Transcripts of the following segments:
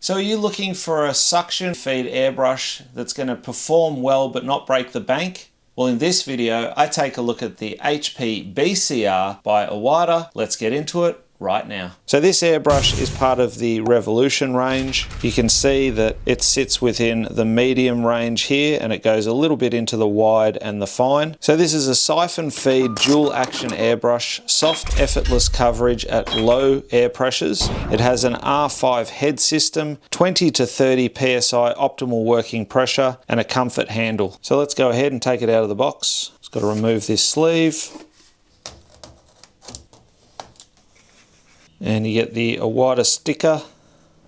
So are you looking for a suction feed airbrush that's going to perform well but not break the bank? Well, in this video, I take a look at the HP BCR by Iwata. Let's get into it right now. So this airbrush is part of the Revolution range. You can see that it sits within the medium range here and it goes a little bit into the wide and the fine. So this is a siphon feed dual action airbrush, soft effortless coverage at low air pressures. It has an R5 head system, 20 to 30 PSI optimal working pressure and a comfort handle. So let's go ahead and take it out of the box. Just got to remove this sleeve. And you get the Iwata sticker,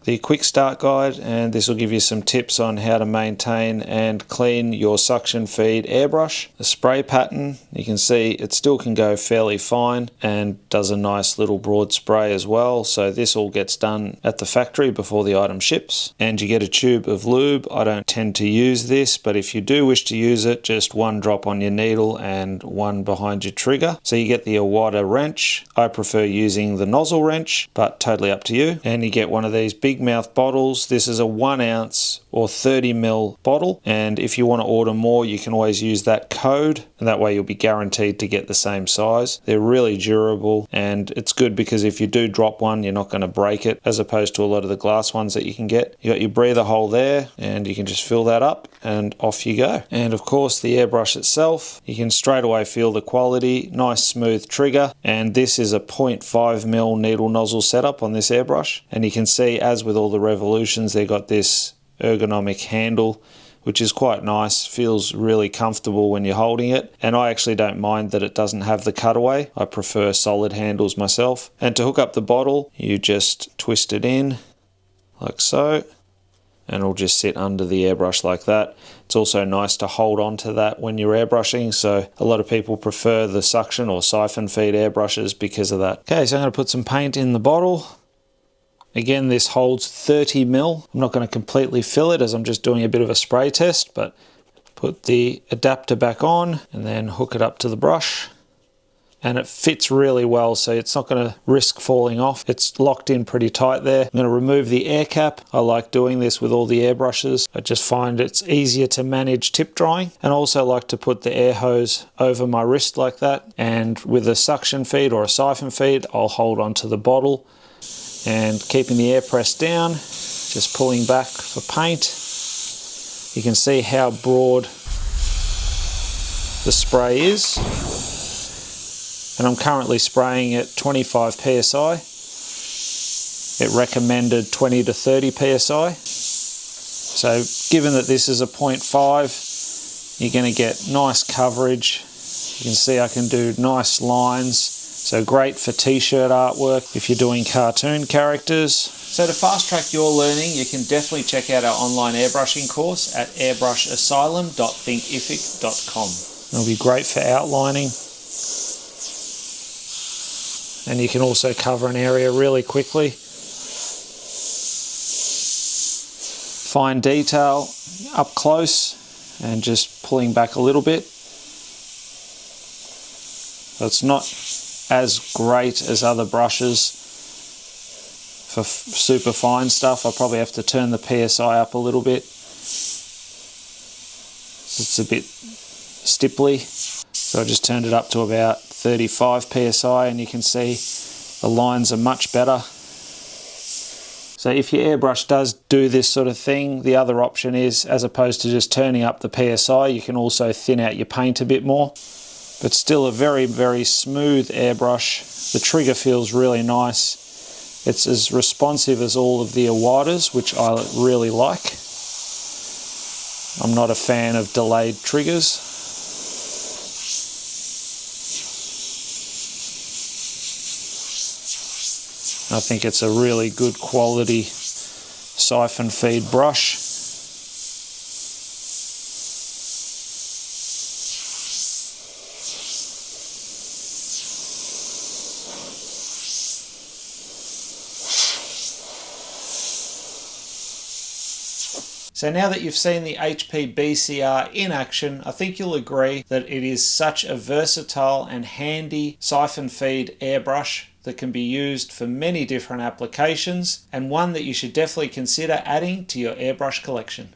the quick start guide, and this will give you some tips on how to maintain and clean your suction feed airbrush. The spray pattern, you can see it still can go fairly fine and does a nice little broad spray as well. So this all gets done at the factory before the item ships. And you get a tube of lube. I don't tend to use this, but if you do wish to use it, just one drop on your needle and one behind your trigger. So you get the Iwata wrench. I prefer using the nozzle wrench, but totally up to you. And you get one of these big mouth bottles. This is a 1 ounce or 30 ml bottle, and if you want to order more you can always use that code, and that way you'll be guaranteed to get the same size. They're really durable and it's good because if you do drop one you're not going to break it, as opposed to a lot of the glass ones that you can get. You got your breather hole there and you can just fill that up and off you go. And of course the airbrush itself, you can straight away feel the quality, nice smooth trigger, and this is a 0.5 mil needle nozzle setup on this airbrush. And you can see, as with all the Revolutions, they got this ergonomic handle which is quite nice, feels really comfortable when you're holding it, and I actually don't mind that it doesn't have the cutaway. I prefer solid handles myself. And to hook up the bottle you just twist it in like so and it'll just sit under the airbrush like that. It's also nice to hold on to that when you're airbrushing, so a lot of people prefer the suction or siphon feed airbrushes because of that. Okay, so I'm going to put some paint in the bottle. Again, this holds 30 mil. I'm not going to completely fill it as I'm just doing a bit of a spray test, but put the adapter back on and then hook it up to the brush. And it fits really well, so it's not going to risk falling off. It's locked in pretty tight there. I'm going to remove the air cap. I like doing this with all the airbrushes. I just find it's easier to manage tip drying. And I also like to put the air hose over my wrist like that. And with a suction feed or a siphon feed, I'll hold onto the bottle and keeping the air press down, just pulling back for paint. You can see how broad the spray is. And I'm currently spraying at 25 psi. It recommended 20 to 30 psi. So given that this is a 0.5, you're going to get nice coverage. You can see I can do nice lines. So great for t-shirt artwork if you're doing cartoon characters. So to fast track your learning, you can definitely check out our online airbrushing course at airbrushassylum.thinkific.com. It'll be great for outlining. And you can also cover an area really quickly. Fine detail up close and just pulling back a little bit. So it's not as great as other brushes for super fine stuff. I probably have to turn the PSI up a little bit. It's a bit stipply. So I just turned it up to about 35 psi and you can see the lines are much better. So if your airbrush does do this sort of thing, the other option is, as opposed to just turning up the PSI, you can also thin out your paint a bit more. But still a very, very smooth airbrush. The trigger feels really nice. It's as responsive as all of the Iwatas, which I really like. I'm not a fan of delayed triggers. I think it's a really good quality siphon feed brush. So now that you've seen the HP BCR in action, I think you'll agree that it is such a versatile and handy siphon feed airbrush that can be used for many different applications, and one that you should definitely consider adding to your airbrush collection.